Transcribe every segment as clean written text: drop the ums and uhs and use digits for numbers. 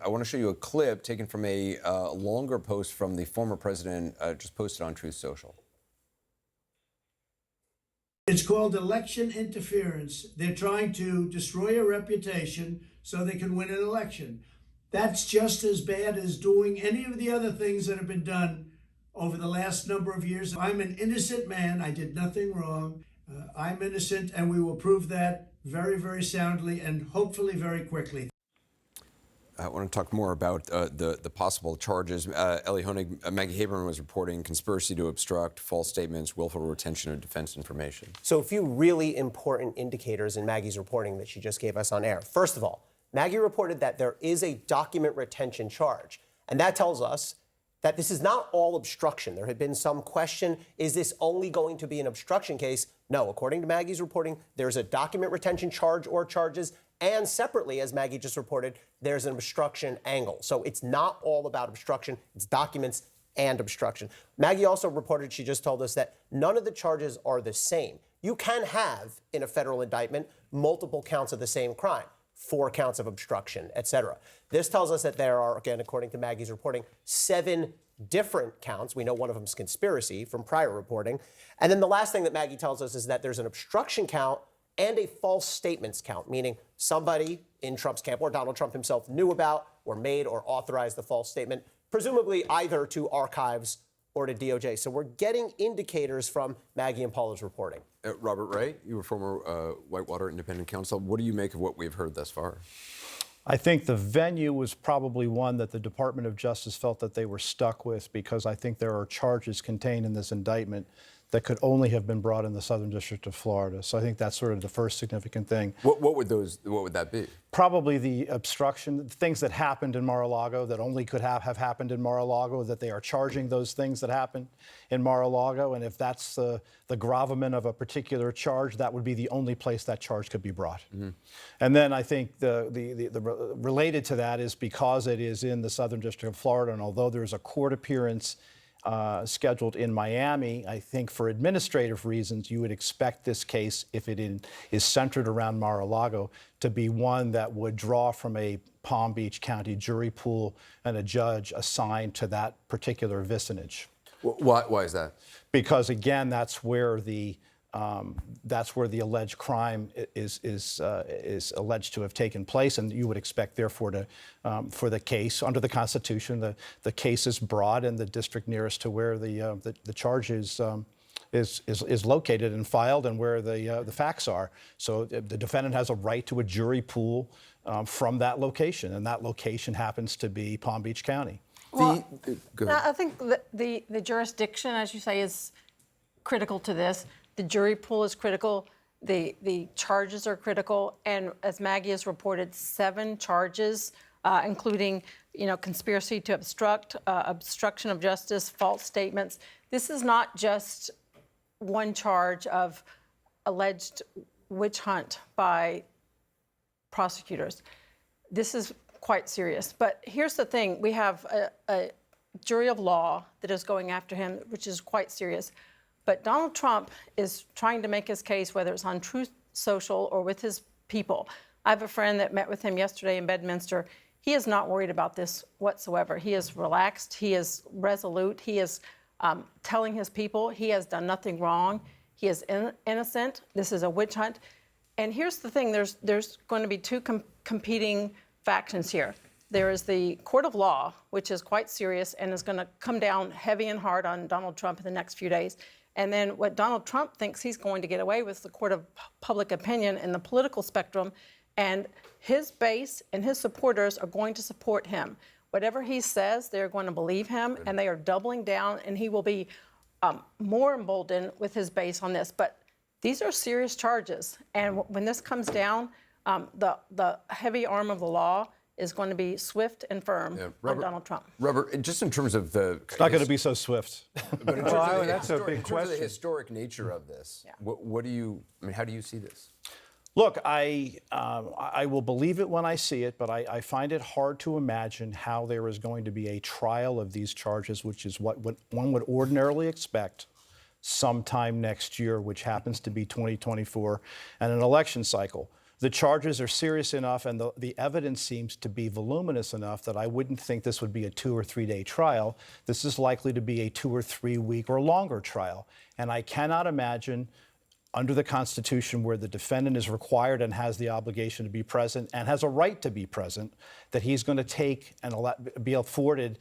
I want to show you a clip taken from a longer post from the former president, just posted on Truth Social. It's called election interference. They're trying to destroy a reputation so they can win an election. That's just as bad as doing any of the other things that have been done over the last number of years. I'm an innocent man. I did nothing wrong. I'm innocent, and we will prove that very, very soundly and hopefully very quickly. I want to talk more about the possible charges. Ellie Honig, Maggie Haberman was reporting conspiracy to obstruct, false statements, willful retention of defense information. So a few really important indicators in Maggie's reporting that she just gave us on air. First of all, Maggie reported that there is a document retention charge. And that tells us that this is not all obstruction. There had been some question, is this only going to be an obstruction case? No, according to Maggie's reporting, there's a document retention charge or charges, and separately, as Maggie just reported, there's an obstruction angle. So it's not all about obstruction, it's documents and obstruction. Maggie also reported, she just told us, that none of the charges are the same. You can have, in a federal indictment, multiple counts of the same crime, 4 counts of obstruction, etc. This tells us that there are, again, according to Maggie's reporting, 7 different counts. We know one of them is conspiracy from prior reporting. And then the last thing that Maggie tells us is that there's an obstruction count and a false statements count, meaning somebody in Trump's camp or Donald Trump himself knew about or made or authorized the false statement, presumably either to archives or to DOJ. So we're getting indicators from Maggie and Paula's reporting. Robert Ray, you were former Whitewater independent counsel. What do you make of what we've heard thus far? I think the venue was probably one that the Department of Justice felt that they were stuck with, because I think there are charges contained in this indictment that could only have been brought in the Southern District of Florida. So I think that's sort of the first significant thing. What would that be? Probably the obstruction, things that happened in Mar-a-Lago that only could have happened in Mar-a-Lago, that they are charging those things that happened in Mar-a-Lago. And if that's the gravamen of a particular charge, that would be the only place that charge could be brought. Mm-hmm. And then I think the related to that is because it is in the Southern District of Florida, and although there's a court appearance scheduled in Miami, I think for administrative reasons, you would expect this case, if it is centered around Mar-a-Lago, to be one that would draw from a Palm Beach County jury pool and a judge assigned to that particular vicinage. Why is that? Because again, that's where the alleged crime is alleged to have taken place, and you would expect, therefore, for the case under the Constitution, the case is brought in the district nearest to where the charge is located and filed, and where the facts are. So the defendant has a right to a jury pool from that location, and that location happens to be Palm Beach County. Well, I think the jurisdiction, as you say, is critical to this. The jury pool is critical. The charges are critical. And as Maggie has reported, 7 charges, including, conspiracy to obstruct, obstruction of justice, false statements. This is not just one charge of alleged witch hunt by prosecutors. This is quite serious. But here's the thing. We have a jury of law that is going after him, which is quite serious. But Donald Trump is trying to make his case, whether it's on Truth Social or with his people. I have a friend that met with him yesterday in Bedminster. He is not worried about this whatsoever. He is relaxed. He is resolute. He is telling his people he has done nothing wrong. He is innocent. This is a witch hunt. And here's the thing. There's going to be 2 competing factions here. There is the court of law, which is quite serious and is going to come down heavy and hard on Donald Trump in the next few days. And then what Donald Trump thinks he's going to get away with, the court of public opinion in the political spectrum, and his base and his supporters are going to support him. Whatever he says, they're going to believe him, and they are doubling down, and he will be more emboldened with his base on this. But these are serious charges, and when this comes down, the heavy arm of the law is going to be swift and firm on Donald Trump. Robert, just in terms of the... It's not going to be so swift. But in terms of the historic nature of this, what do you, how do you see this? Look, I will believe it when I see it, but I find it hard to imagine how there is going to be a trial of these charges, which is what one would ordinarily expect sometime next year, which happens to be 2024 and an election cycle. The charges are serious enough and the evidence seems to be voluminous enough that I wouldn't think this would be a 2 or 3 day trial. This is likely to be a 2 or 3 week or longer trial. And I cannot imagine under the Constitution where the defendant is required and has the obligation to be present and has a right to be present, that he's going to take and be afforded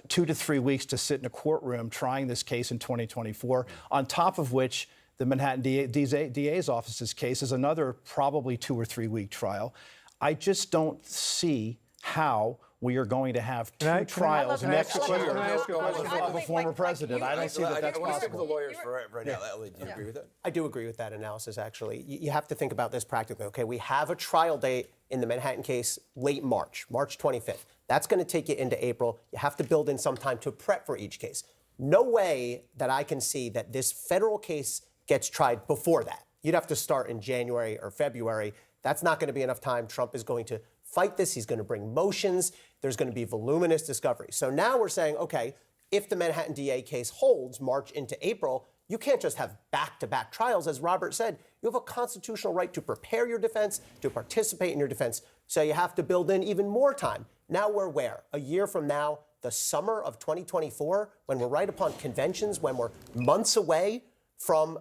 2 to 3 weeks to sit in a courtroom trying this case in 2024, on top of which the Manhattan DA's office's case is another probably 2 or 3 week trial. I just don't see how we are going to have two trials next year of a former president. I don't see that that's I want to stick with possible. the lawyers for right now. Ellie, do you agree with that? I do agree with that analysis, actually. You have to think about this practically. Okay, we have a trial date in the Manhattan case late March, March 25th. That's going to take you into April. You have to build in some time to prep for each case. No way that I can see that this federal case gets tried before that. You'd have to start in January or February. That's not going to be enough time. Trump is going to fight this. He's going to bring motions. There's going to be voluminous discovery. So now we're saying, okay, if the Manhattan DA case holds March into April, you can't just have back-to-back trials. As Robert said, you have a constitutional right to prepare your defense, to participate in your defense. So you have to build in even more time. Now we're where? A year from now, the summer of 2024, when we're right upon conventions, when we're months away from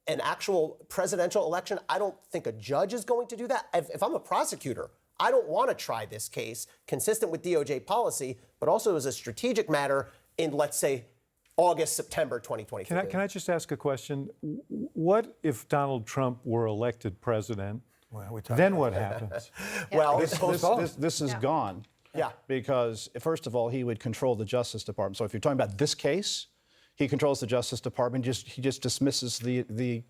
an actual presidential election. I don't think a judge is going to do that. If I'm a prosecutor, I don't want to try this case consistent with DOJ policy, but also as a strategic matter in, let's say, August, September 2024. Can I just ask a question? What if Donald Trump were elected president? Then what happens? Well, This is gone. Yeah. Because, first of all, he would control the Justice Department. So if you're talking about this case, he controls the Justice Department. He just dismisses the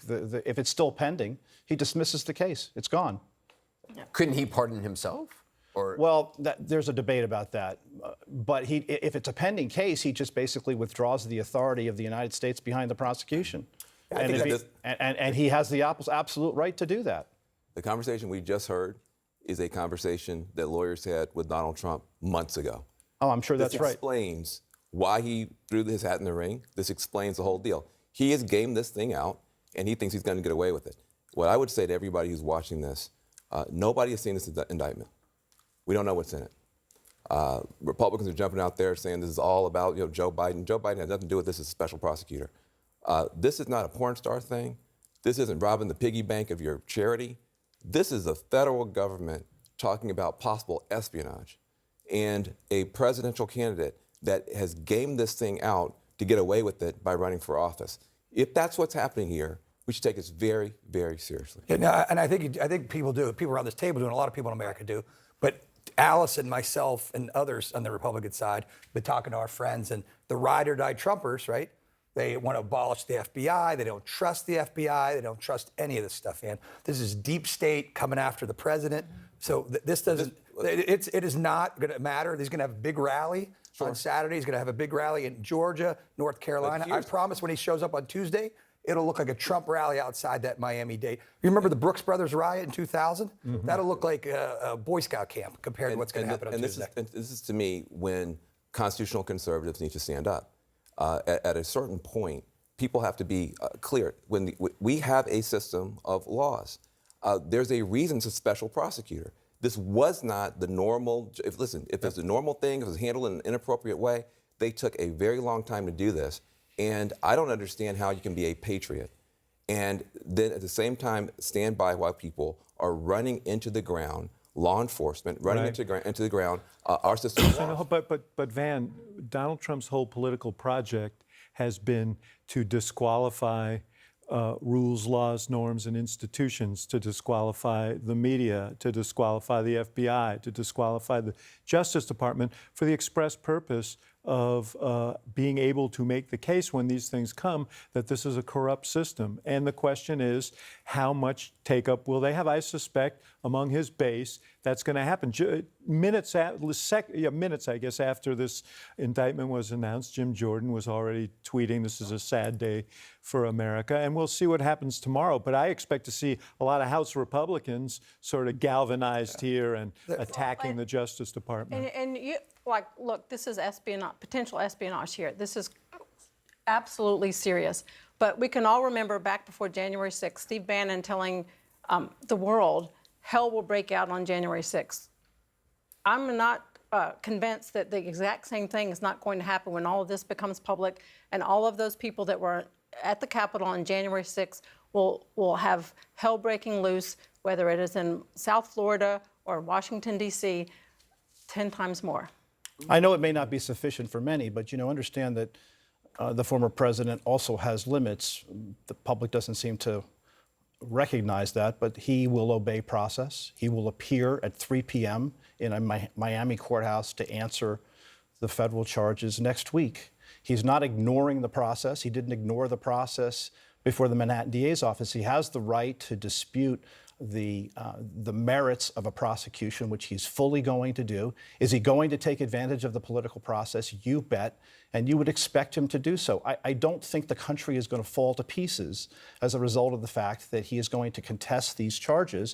if it's still pending, he dismisses the case. It's gone. Couldn't he pardon himself? Or Well, there's a debate about that. But if it's a pending case, he just basically withdraws the authority of the United States behind the prosecution. And he has the absolute right to do that. The conversation we just heard is a conversation that lawyers had with Donald Trump months ago. Oh, I'm sure that's This right. explains why he threw his hat in the ring. This explains the whole deal. He has gamed this thing out, and he thinks he's going to get away with it. What I would say to everybody who's watching this, nobody has seen this indictment. We don't know what's in it. Republicans are jumping out there saying this is all about Joe Biden. Joe Biden has nothing to do with this as a special prosecutor. This is not a porn star thing. This isn't robbing the piggy bank of your charity. This is the federal government talking about possible espionage and a presidential candidate that has gamed this thing out to get away with it by running for office. If that's what's happening here, we should take this very, very seriously. Yeah, no, and I think people do. People around this table do, and a lot of people in America do. But Alice and myself and others on the Republican side been talking to our friends, and the ride or die Trumpers, right? They want to abolish the FBI. They don't trust the FBI. They don't trust any of this stuff, man. This is deep state coming after the president. So this doesn't. It is not going to matter. He's going to have a big rally on Saturday. He's going to have a big rally in Georgia, North Carolina. I promise when he shows up on Tuesday, it'll look like a Trump rally outside that Miami date. You remember the Brooks Brothers riot in 2000? Mm-hmm. That'll look like a Boy Scout camp compared to what's going to happen on Tuesday. This is, to me, when constitutional conservatives need to stand up. At a certain point, people have to be clear. When we have a system of laws, there's a reason it's a special prosecutor. This was not the normal. If it's a normal thing, if it was handled in an inappropriate way, they took a very long time to do this. And I don't understand how you can be a patriot and then at the same time stand by while people are running into the ground, law enforcement running into the ground, our system of law. But Van, Donald Trump's whole political project has been to disqualify rules, laws, norms, and institutions, to disqualify the media, to disqualify the FBI, to disqualify the Justice Department for the express purpose of being able to make the case when these things come that this is a corrupt system. And the question is, how much take-up will they have? I suspect among his base that's going to happen. Minutes, I guess, after this indictment was announced, Jim Jordan was already tweeting, this is a sad day for America. And we'll see what happens tomorrow. But I expect to see a lot of House Republicans sort of galvanized here and attacking the Justice Department. And you, look, this is potential espionage here. This is absolutely serious. But we can all remember back before January 6th, Steve Bannon telling the world hell will break out on January 6th. I'm not convinced that the exact same thing is not going to happen when all of this becomes public and all of those people that were at the Capitol on January 6th will have hell breaking loose, whether it is in South Florida or Washington, D.C., 10 times more. I know it may not be sufficient for many, but understand that the former president also has limits. The public doesn't seem to recognize that, but he will obey process. He will appear at 3 p.m. in a Miami courthouse to answer the federal charges next week. He's not ignoring the process. He didn't ignore the process before the Manhattan DA's office. He has the right to dispute the merits of a prosecution, which he's fully going to do. Is he going to take advantage of the political process? You bet. And you would expect him to do so. I don't think the country is going to fall to pieces as a result of the fact that he is going to contest these charges